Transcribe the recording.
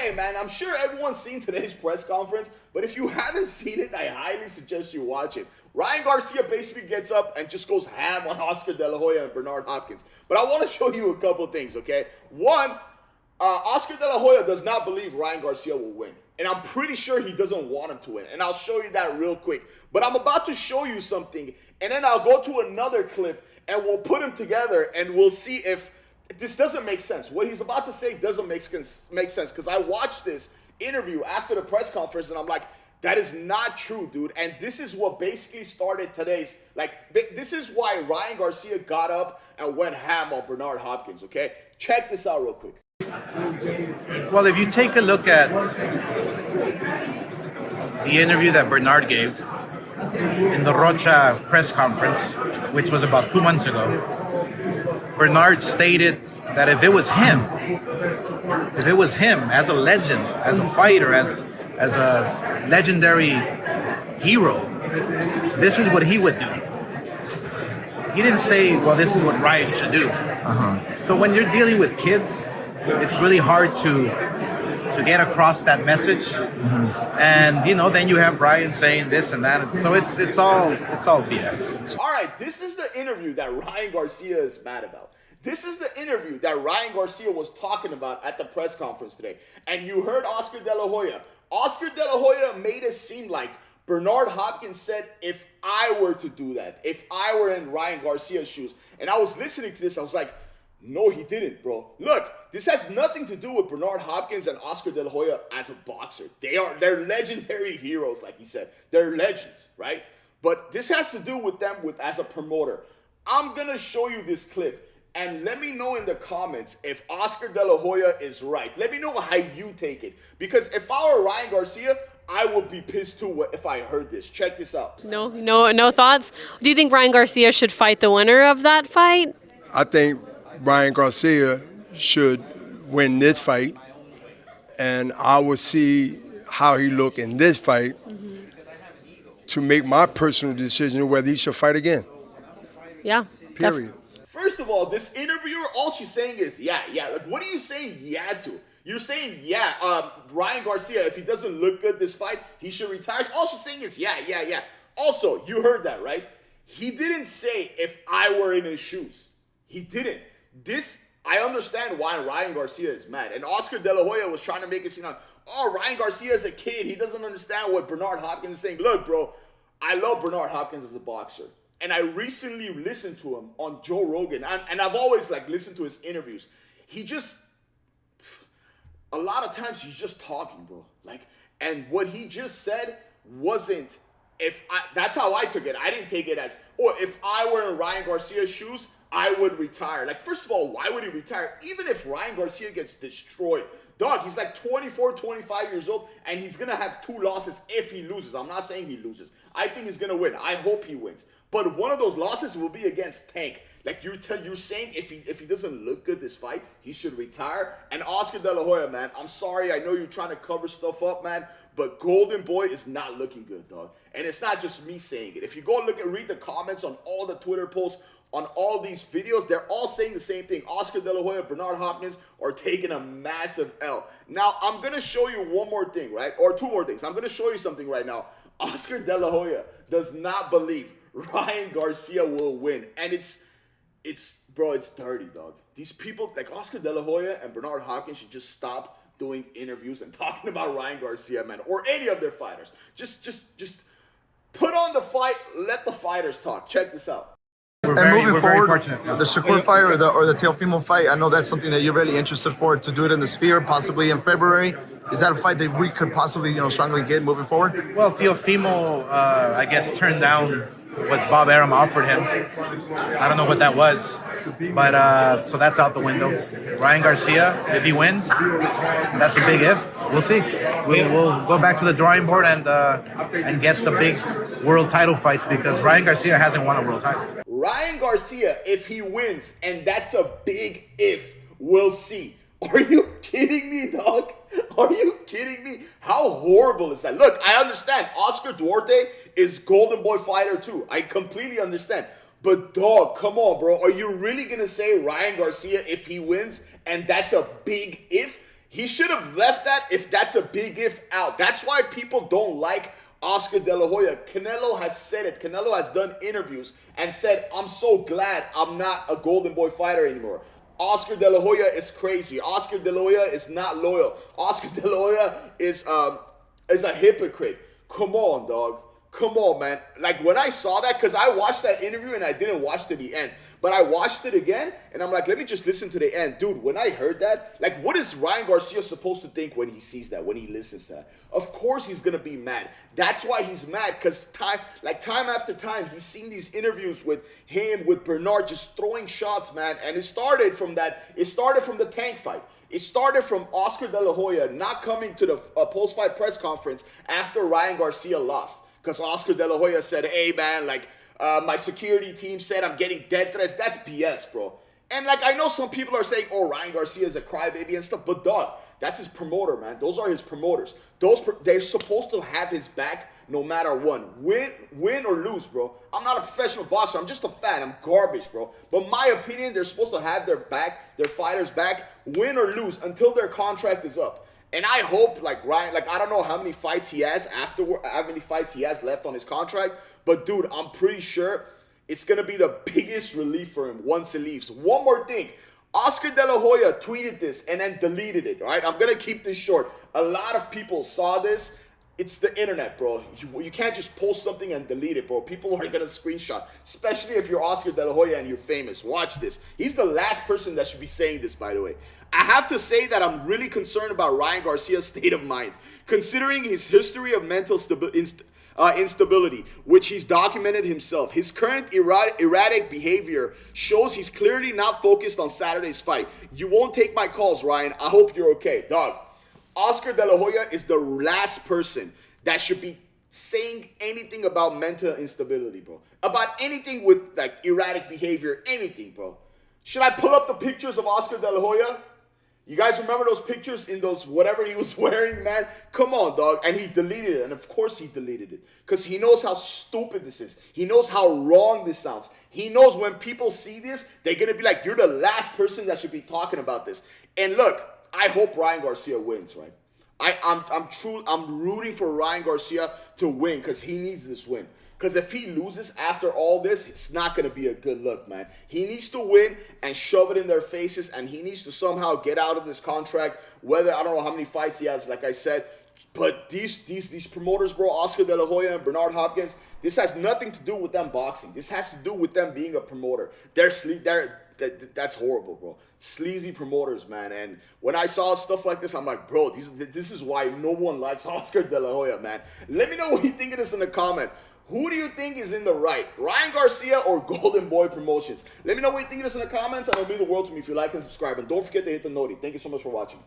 Okay, man, I'm sure everyone's seen today's press conference, but if you haven't seen it, I highly suggest you watch it. Ryan Garcia basically gets up and just goes ham on Oscar De La Hoya and Bernard Hopkins. But I want to show you a couple things, okay? One, Oscar De La Hoya does not believe Ryan Garcia will win. And I'm pretty sure he doesn't want him to win. And I'll show you that real quick. But I'm about to show you something, and then I'll go to another clip, and we'll put them together, and we'll see if this doesn't make sense. What he's about to say doesn't make sense, because I watched this interview after the press conference, and I'm like, that is not true, dude. And this is what basically started today's, this is why Ryan Garcia got up and went ham on Bernard Hopkins, okay? Check this out real quick. Well, if you take a look at the interview that Bernard gave in the Rocha press conference, which was about 2 months ago, Bernard stated that if it was him as a legend, as a fighter, as a legendary hero, this is what he would do. He didn't say, well, this is what Ryan should do. So when you're dealing with kids, it's really hard to get across that message. And then you have Ryan saying this and that. So it's all BS. All right, this is the interview that Ryan Garcia is mad about. This is the interview that Ryan Garcia was talking about at the press conference today. And you heard Oscar De La Hoya. Oscar De La Hoya made it seem like Bernard Hopkins said, if I were to do that, if I were in Ryan Garcia's shoes. And I was listening to this, I was like, no, he didn't, bro. Look, this has nothing to do with Bernard Hopkins and Oscar De La Hoya as a boxer. They're legendary heroes, like he said. They're legends, right? But this has to do with them as a promoter. I'm gonna show you this clip, and let me know in the comments if Oscar De La Hoya is right. Let me know how you take it. Because if I were Ryan Garcia, I would be pissed too if I heard this. Check this out. No thoughts? Do you think Ryan Garcia should fight the winner of that fight? I think Ryan Garcia should win this fight, and I will see how he look in this fight to make my personal decision whether he should fight again. Yeah. Period. First of all, this interviewer, all she's saying is, yeah. Like, what are you saying yeah to? You're saying, Ryan Garcia, if he doesn't look good this fight, he should retire. All she's saying is, yeah. Also, you heard that, right? He didn't say, if I were in his shoes. He didn't. I understand why Ryan Garcia is mad. And Oscar De La Hoya was trying to make it seem like, Ryan Garcia is a kid. He doesn't understand what Bernard Hopkins is saying. Look, bro, I love Bernard Hopkins as a boxer. And I recently listened to him on Joe Rogan. And I've always, listened to his interviews. A lot of times he's just talking, bro. And what he just said wasn't, that's how I took it. I didn't take it as, if I were in Ryan Garcia's shoes, I would retire. First of all, why would he retire? Even if Ryan Garcia gets destroyed. Dog, he's 24, 25 years old, and he's going to have 2 losses if he loses. I'm not saying he loses. I think he's going to win. I hope he wins. But one of those losses will be against Tank. You're saying if he doesn't look good this fight, he should retire. And Oscar De La Hoya, man, I'm sorry. I know you're trying to cover stuff up, man. But Golden Boy is not looking good, dog. And it's not just me saying it. If you go read the comments on all the Twitter posts, on all these videos, they're all saying the same thing. Oscar De La Hoya, Bernard Hopkins are taking a massive L. Now, I'm going to show you one more thing, right? Or 2 more things. I'm going to show you something right now. Oscar De La Hoya does not believe Ryan Garcia will win. And it's dirty, dog. These people, like Oscar De La Hoya and Bernard Hopkins, should just stop doing interviews and talking about Ryan Garcia, man, or any of their fighters. Just put on the fight, let the fighters talk. Check this out. Moving forward, the Shakur fight or the Teofimo fight, I know that's something that you're really interested for, to do it in the Sphere, possibly in February. Is that a fight that we could possibly, strongly get moving forward? Well, Teofimo, I guess, turned down what Bob Arum offered him. I don't know what that was, but so that's out the window. Ryan Garcia, if he wins, that's a big if. We'll see. We'll go back to the drawing board and get the big world title fights, because Ryan Garcia hasn't won a world title. Ryan Garcia, if he wins, and that's a big if, we'll see. Are you kidding me, dog? Are you kidding me? How horrible is that? Look, I understand. Oscar Duarte is Golden Boy fighter too. I completely understand. But dog, come on, bro. Are you really going to say Ryan Garcia, if he wins, and that's a big if? He should have left that if that's a big if out. That's why people don't like Oscar De La Hoya. Canelo has said it. Canelo has done interviews and said, I'm so glad I'm not a Golden Boy fighter anymore. Oscar De La Hoya is crazy. Oscar De La Hoya is not loyal. Oscar De La Hoya is a hypocrite. Come on, dog. Come on, man. Like, when I saw that, because I watched that interview and I didn't watch to the end, but I watched it again, and I'm like, let me just listen to the end. Dude, when I heard that, like, what is Ryan Garcia supposed to think when he sees that, when he listens to that? Of course he's going to be mad. That's why he's mad, because time after time, he's seen these interviews with him, with Bernard, just throwing shots, man, and it started from the Tank fight. It started from Oscar De La Hoya not coming to the post-fight press conference after Ryan Garcia lost. Because Oscar De La Hoya said, hey, man, like, my security team said I'm getting death threats. That's BS, bro. And, like, I know some people are saying, oh, Ryan Garcia is a crybaby and stuff. But, dog, that's his promoter, man. Those are his promoters. They're supposed to have his back no matter what. Win or lose, bro. I'm not a professional boxer. I'm just a fan. I'm garbage, bro. But my opinion, they're supposed to have their back, their fighters' back, win or lose, until their contract is up. And I hope, like, Ryan, like, I don't know how many fights he has left on his contract, but, dude, I'm pretty sure it's going to be the biggest relief for him once it leaves. One more thing. Oscar De La Hoya tweeted this and then deleted it, all right? I'm going to keep this short. A lot of people saw this. It's the internet, bro. You can't just post something and delete it, bro. People are going to screenshot, especially if you're Oscar De La Hoya and you're famous. Watch this. He's the last person that should be saying this, by the way. I have to say that I'm really concerned about Ryan Garcia's state of mind, considering his history of mental instability, which he's documented himself. His current erratic behavior shows he's clearly not focused on Saturday's fight. You won't take my calls, Ryan. I hope you're okay. Dog, Oscar De La Hoya is the last person that should be saying anything about mental instability, bro. About anything with, like, erratic behavior, anything, bro. Should I pull up the pictures of Oscar De La Hoya? You guys remember those pictures in those whatever he was wearing, man? Come on, dog. And he deleted it. And of course he deleted it. Because he knows how stupid this is. He knows how wrong this sounds. He knows when people see this, they're going to be like, you're the last person that should be talking about this. And look, I hope Ryan Garcia wins, right? I'm rooting for Ryan Garcia to win because he needs this win. Because if he loses after all this, it's not going to be a good look, man. He needs to win and shove it in their faces, and he needs to somehow get out of this contract, whether, I don't know how many fights he has, like I said. But these promoters, bro, Oscar De La Hoya and Bernard Hopkins, this has nothing to do with them boxing. This has to do with them being a promoter. That's horrible, bro. Sleazy promoters, man. And when I saw stuff like this, I'm like, bro, this is why no one likes Oscar De La Hoya, man. Let me know what you think of this in the comment. Who do you think is in the right? Ryan Garcia or Golden Boy Promotions? Let me know what you think of this in the comments, and it'll mean the world to me if you like and subscribe. And don't forget to hit the noti. Thank you so much for watching.